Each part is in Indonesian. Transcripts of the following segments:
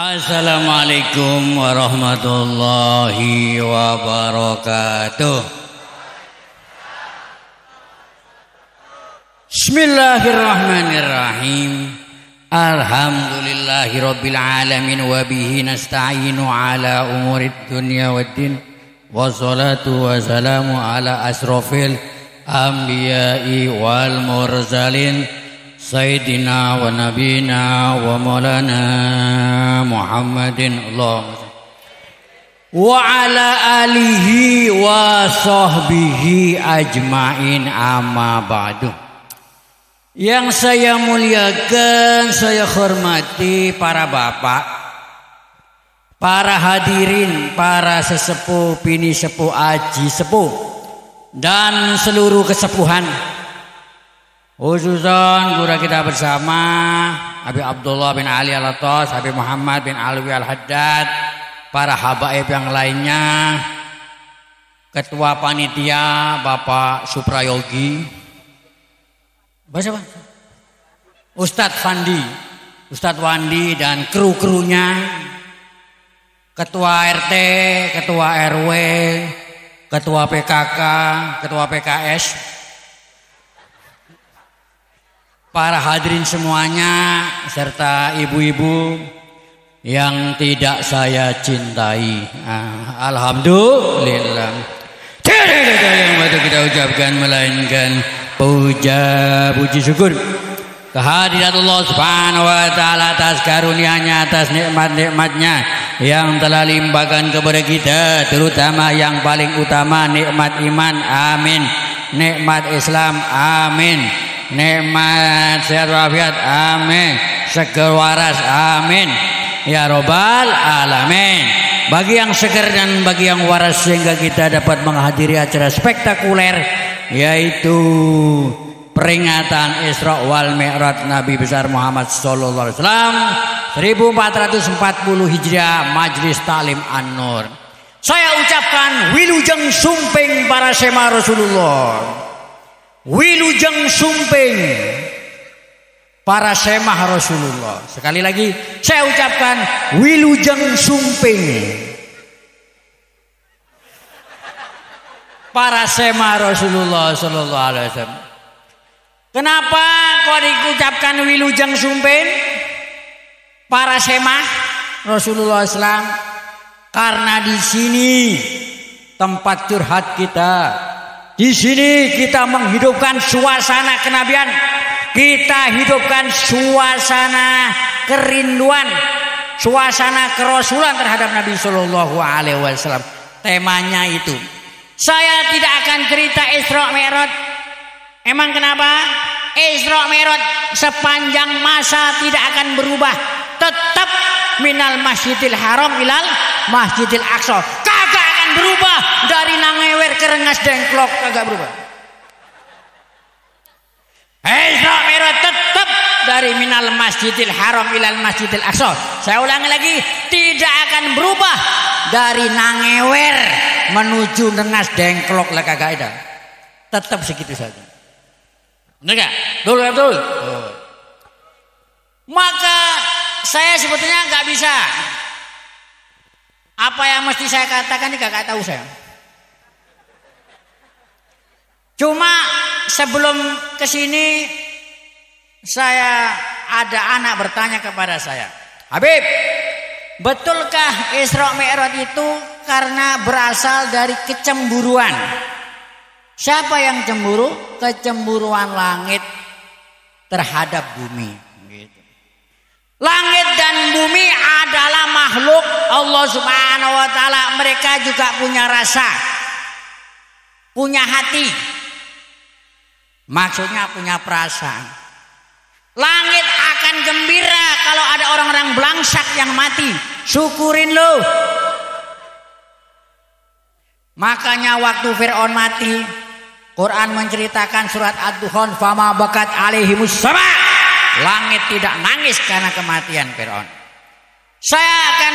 Assalamualaikum warahmatullahi wabarakatuh. Bismillahirrahmanirrahim. Alhamdulillahi rabbil alamin wa bihi nasta'inu ala umurid dunya waddin. Wassalatu wassalamu ala asrofil anbiya'i wal mursalin Sayyidina wa nabina wa maulana Muhammadin Allahumma wa ala alihi wa sahbihi ajmain, amma ba'du. Yang saya muliakan, saya hormati para bapak, para hadirin, para sesepuh, bini sepuh, aji sepuh, dan seluruh kesepuhan, khususan guru kita bersama Habib Abdullah bin Ali Al-Atas, Habib Muhammad bin Alwi Al-Haddad, para habaib yang lainnya, Ketua Panitia Bapak Suprayogi, siapa? Ustadz Fandi, Ustadz Wandi dan kru-krunya, Ketua RT, Ketua RW, Ketua PKK, Ketua PKS, para hadirin semuanya, serta ibu-ibu yang tidak saya cintai. Alhamdulillah. Tidak ada yang patut kita ucapkan melainkan puja puji syukur kehadirat Allah Subhanahu wa taala atas karunia-Nya, atas nikmat-nikmatnya yang telah limpahkan kepada kita, terutama yang paling utama nikmat iman, amin, nikmat Islam, amin, nikmat sehat walafiat, amin, seger waras, amin, ya robbal alamin. Bagi yang seger dan bagi yang waras sehingga kita dapat menghadiri acara spektakuler, yaitu peringatan Isra wal Mi'raj Nabi besar Muhammad sallallahu alaihi wasallam 1440 Hijriah, Majlis Taklim An-Nur. Saya ucapkan wilujeng sumping para sema Rasulullah, wilujeng sumping para semah Rasulullah. Sekali lagi saya ucapkan wilujeng sumping para semah Rasulullah sallallahu alaihi wasallam. Kenapa kok diucapkan wilujeng sumping para semah Rasulullah SAW? Karena di sini tempat curhat kita. Di sini kita menghidupkan suasana kenabian. Kita hidupkan suasana kerinduan, suasana kerasulan terhadap Nabi Sallallahu Alaihi Wasallam. Temanya itu. Saya tidak akan cerita Isra Mi'raj. Emang kenapa? Isra Mi'raj sepanjang masa tidak akan berubah. Tetap minal Masjidil Haram ilal Masjidil Aqsa. Kagak akan berubah dari Nangewer ke Rengas Dengklok, kagak berubah. Isra Mi'raj tetap dari minal Masjidil Haram ilal Masjidil Aqsa. Saya ulangi lagi, tidak akan berubah dari Nangewer menuju Rengas Dengklok lah, kagak ada. Tetap segitu saja. Benar gak? Betul. Maka saya sebetulnya nggak bisa. Apa yang mesti saya katakan ini gak tahu saya. Cuma sebelum kesini saya ada anak bertanya kepada saya, Habib, betulkah Isra Mi'raj itu karena berasal dari kecemburuan? Siapa yang cemburu? Kecemburuan langit terhadap bumi. Gitu. Langit dan bumi adalah makhluk Allah Subhanahu wa taala. Mereka juga punya rasa, punya hati. Maksudnya punya perasaan. Langit akan gembira kalau ada orang-orang belangsak yang mati. Syukurin lo. Makanya waktu Fir'aun mati, Quran menceritakan surat Ad-Dukhan, fama bakat alaihimus sama. Langit tidak nangis karena kematian Fir'aun. Saya akan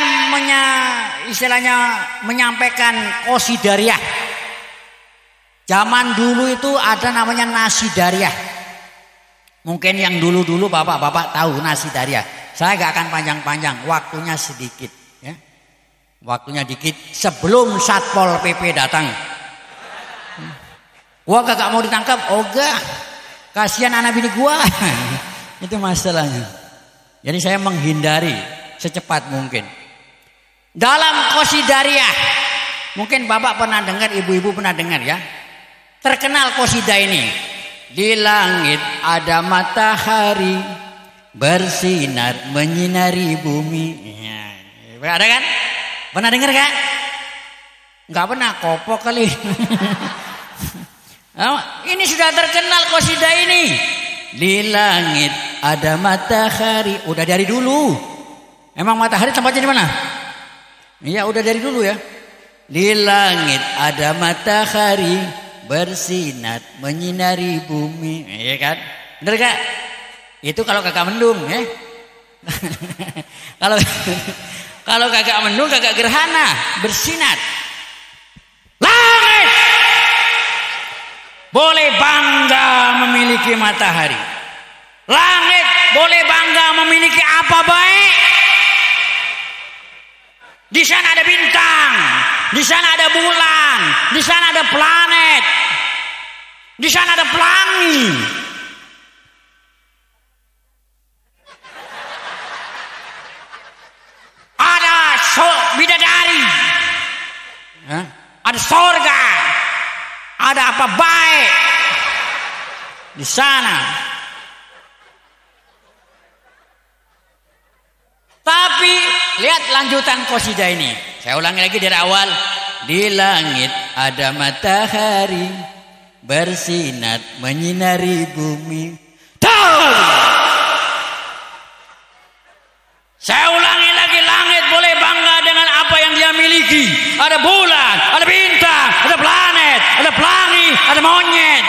menyampaikan Qasidariah. Zaman dulu itu ada namanya Nasidariah. Mungkin yang dulu-dulu bapak-bapak tahu Nasidariah. Saya gak akan panjang-panjang, waktunya sedikit ya. Waktunya dikit sebelum Satpol PP datang. Gua kagak mau ditangkap, ogah. Kasihan anak bini gua. Itu masalahnya. Jadi saya menghindari secepat mungkin. Dalam Qasidariyah, mungkin Bapak pernah dengar, ibu-ibu pernah dengar ya. Terkenal qasidah ini. Di langit ada matahari bersinar menyinari bumi. Ya, ada kan? Pernah dengar kan? Enggak pernah, kopok kali. Ini sudah terkenal qasidah ini. Di langit ada matahari, udah dari dulu. Emang matahari tempatnya di mana? Iya, udah dari dulu ya. Di langit ada matahari bersinar menyinari bumi. Iya kan? Bener gak? Itu kalau kagak mendung ya. Kalau kagak mendung, kagak gerhana, bersinar. Langit boleh bangga memiliki matahari. Langit boleh bangga memiliki apa baik. Di sana ada bintang, di sana ada bulan, di sana ada planet, di sana ada pelangi. Ada bidadari, ada sorga, ada apa baik di sana. Tapi lihat lanjutan qasidah ini. Saya ulangi lagi dari awal. Di langit ada matahari bersinar menyinari bumi. Saya ulangi lagi, langit boleh bangga dengan apa yang dia miliki. Ada bulan, ada bintang, ada planet, ada pelangi, ada monyet.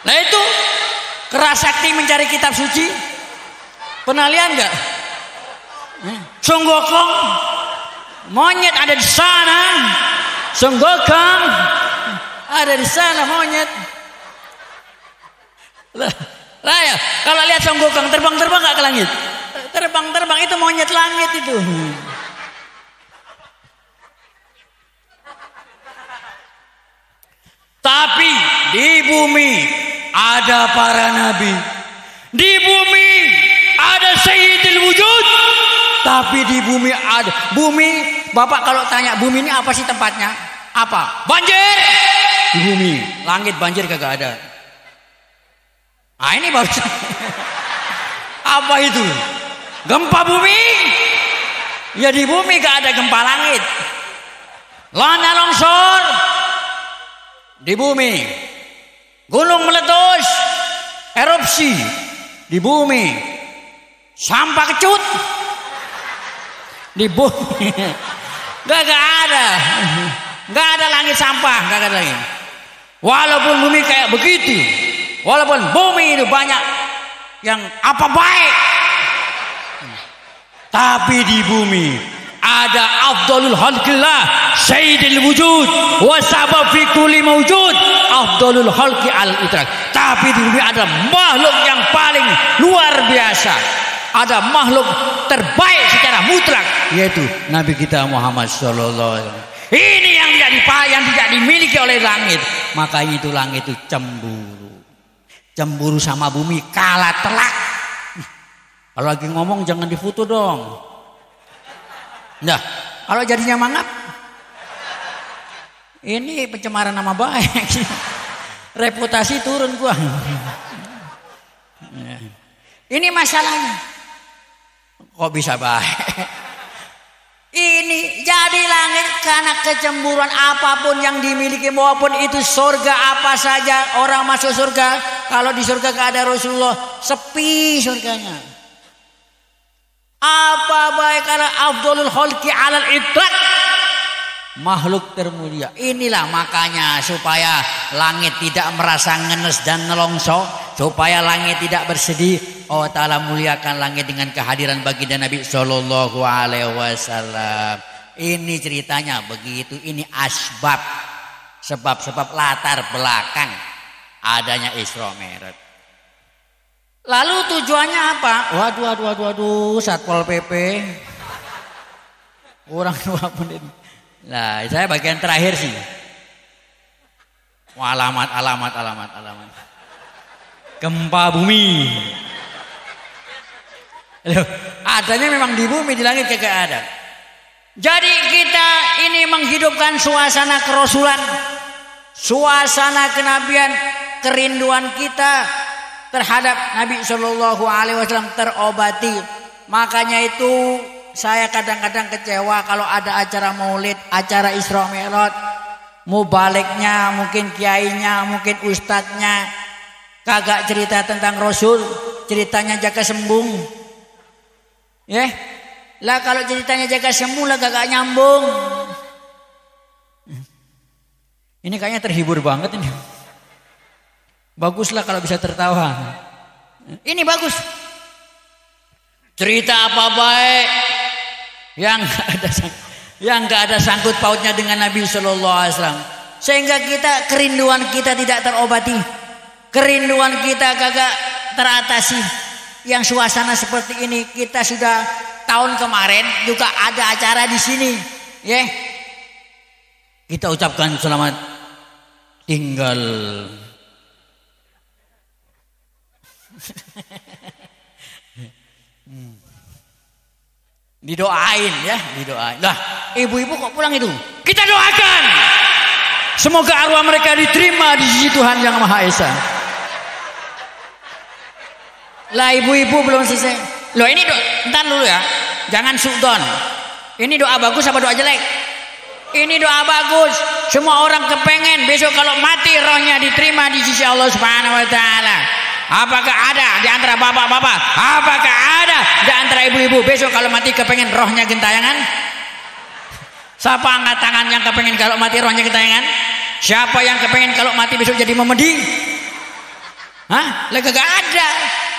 Nah itu kerasakti mencari kitab suci. Pernah lihat nggak? Songgokong, monyet ada di sana. Songgokong ada di sana monyet. Lah ya, kalau lihat songgokong terbang-terbang nggak ke langit? Terbang-terbang itu monyet langit itu. Tapi di bumi ada para nabi. Di bumi ada Sayyidul Wujud. Tapi di bumi ada. Bumi, Bapak kalau tanya bumi ini apa sih tempatnya? Apa? Banjir. Di bumi. Langit banjir kagak ada. Ah ini baru. Apa itu? Gempa bumi? Ya di bumi gak ada gempa langit. Lana longsor di bumi. Gunung meletus, erupsi di bumi. Sampah kecut di bumi. Gak ada. Gak ada langit sampah, gak ada lagi. Walaupun bumi kayak begitu, walaupun bumi itu banyak yang apa baik, tapi di bumi ada afdalul khalqillah sayyidil wujud wa sabab fi kulli mawjud afdalul khalqi al idrak. Tapi di bumi ada makhluk yang paling luar biasa, ada makhluk terbaik secara mutlak, yaitu Nabi kita Muhammad sallallahu alaihi wasallam. Ini yang tidak dimiliki oleh langit. Makanya itu langit itu cemburu sama bumi, kalah telak. Kalau lagi ngomong jangan difoto dong. Nah, kalau jadinya mangap, ini pencemaran nama baik. Reputasi turun gua. Ini masalahnya. Kok bisa baik? Ini jadi langit karena kecemburuan apapun yang dimiliki, maupun itu surga apa saja. Orang masuk surga, kalau di surga gak ada Rasulullah, sepi surganya. Apa baik karena afdalul khalqi alal idrak, makhluk termulia. Inilah makanya supaya langit tidak merasa ngenes dan nelongso, supaya langit tidak bersedih, Allah Ta'ala muliakan langit dengan kehadiran baginda Nabi Sallallahu Alaihi Wasallam. Ini ceritanya begitu. Ini asbab, sebab latar belakang adanya Isra Mi'raj. Lalu tujuannya apa? Waduh, Satpol PP. Kurang 2 menit. Nah, saya bagian terakhir sih. Wah, alamat. Gempa bumi. Loh, adanya memang di bumi, di langit kagak ada. Jadi kita ini menghidupkan suasana kerasulan, suasana kenabian, kerinduan kita terhadap Nabi Shallallahu Alaihi Wasallam terobati. Makanya itu saya kadang-kadang kecewa kalau ada acara maulid, acara Isra Mi'raj, mubaliknya, mungkin kiainya, mungkin ustadznya kagak cerita tentang Rasul, ceritanya jaga sembung. Ya, lah kalau ceritanya jaga sembung lah kagak nyambung. Ini kayaknya terhibur banget ini. Baguslah kalau bisa tertawa. Ini bagus. Cerita apa baik yang nggak ada sangkut pautnya dengan Nabi Shallallahu Alaihi Wasallam, sehingga kita kerinduan kita tidak terobati, kerinduan kita kagak teratasi. Yang suasana seperti ini kita sudah tahun kemarin juga ada acara di sini, ya. Kita ucapkan selamat tinggal. Didoain ya, didoain. Lah, ibu-ibu kok pulang itu? Kita doakan. Semoga arwah mereka diterima di sisi Tuhan Yang Maha Esa. Lah ibu-ibu belum selesai. Loh ini entar dulu ya. Jangan suudon. Ini doa bagus apa doa jelek? Ini doa bagus. Semua orang kepengen besok kalau mati rohnya diterima di sisi Allah Subhanahu wa taala. Apakah ada di antara bapak-bapak? Apakah ada di antara ibu-ibu besok kalau mati kepengen rohnya gentayangan? Siapa angkat tangan yang kepengen kalau mati rohnya gentayangan? Siapa yang kepengen kalau mati besok jadi memedi? Hah? Lah kagak ada.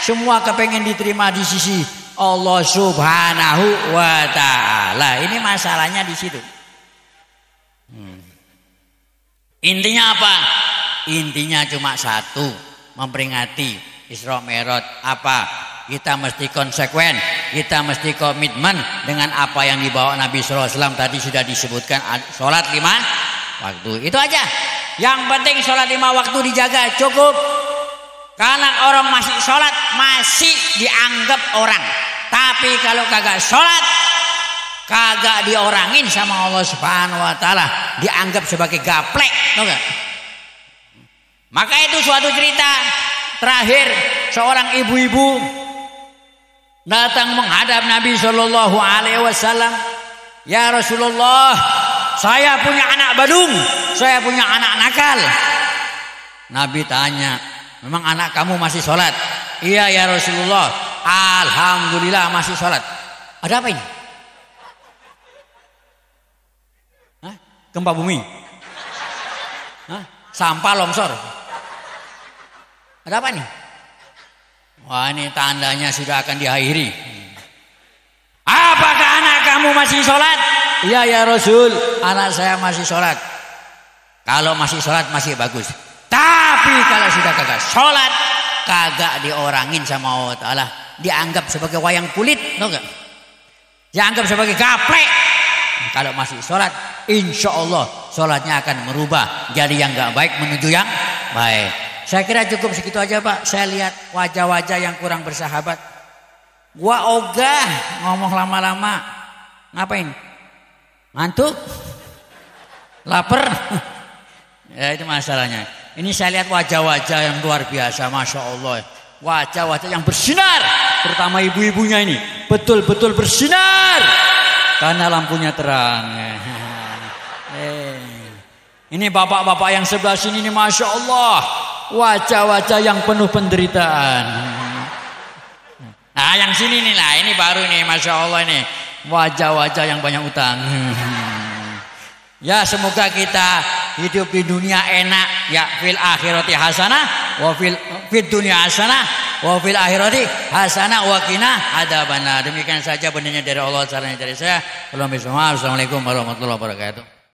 Semua kepengen diterima di sisi Allah Subhanahu wa taala. Ini masalahnya di situ. Intinya apa? Intinya cuma satu, memperingati Isra Mi'raj. Apa? Kita mesti konsekuen, kita mesti komitmen dengan apa yang dibawa Nabi sallallahu alaihi wasallam. Tadi sudah disebutkan salat 5 waktu. Itu aja. Yang penting salat 5 waktu dijaga, cukup. Karena orang masih sholat masih dianggap orang. Tapi kalau kagak sholat kagak diorangin sama Allah Subhanahu wa taala, dianggap sebagai gaplek, tahu gak? Maka itu suatu cerita terakhir, seorang ibu-ibu datang menghadap Nabi Shallallahu Alaihi Wasallam. Ya Rasulullah, saya punya anak badung, saya punya anak nakal. Nabi tanya, memang anak kamu masih sholat? Iya ya Rasulullah, alhamdulillah masih sholat. Ada apa ini? Hah? Gempa bumi? Hah? Sampah longsor? Ada apa nih? Wah, ini tandanya sudah akan diakhiri. Apakah anak kamu masih sholat? Iya ya Rasul, anak saya masih sholat. Kalau masih sholat masih bagus. Tapi kalau sudah kagak sholat, kagak diorangin sama Allah Ta'ala, dianggap sebagai wayang kulit, tau gak? Dianggap sebagai gaplek. Kalau masih sholat, insya Allah sholatnya akan merubah jadi yang gak baik menuju yang baik. Saya kira cukup segitu aja Pak. Saya lihat wajah-wajah yang kurang bersahabat. Gua ogah ngomong lama-lama. Ngapain? Ngantuk? Lapar? Ya itu masalahnya. Ini saya lihat wajah-wajah yang luar biasa, Masya Allah. Wajah-wajah yang bersinar, terutama ibu-ibunya ini betul-betul bersinar karena lampunya terang. Ini bapak-bapak yang sebelah sini ini, Masya Allah, wajah-wajah yang penuh penderitaan. Nah yang sini nih lah, ini baru nih, Masya Allah, ini wajah-wajah yang banyak utang. Ya semoga kita hidup di dunia enak, ya fil akhirati hasanah wa fid dunya hasanah wa fil akhirati hasanah wa qina adzabannar. Demikian saja benarnya dari Allah, caranya dari saya. Assalamualaikum warahmatullahi wabarakatuh.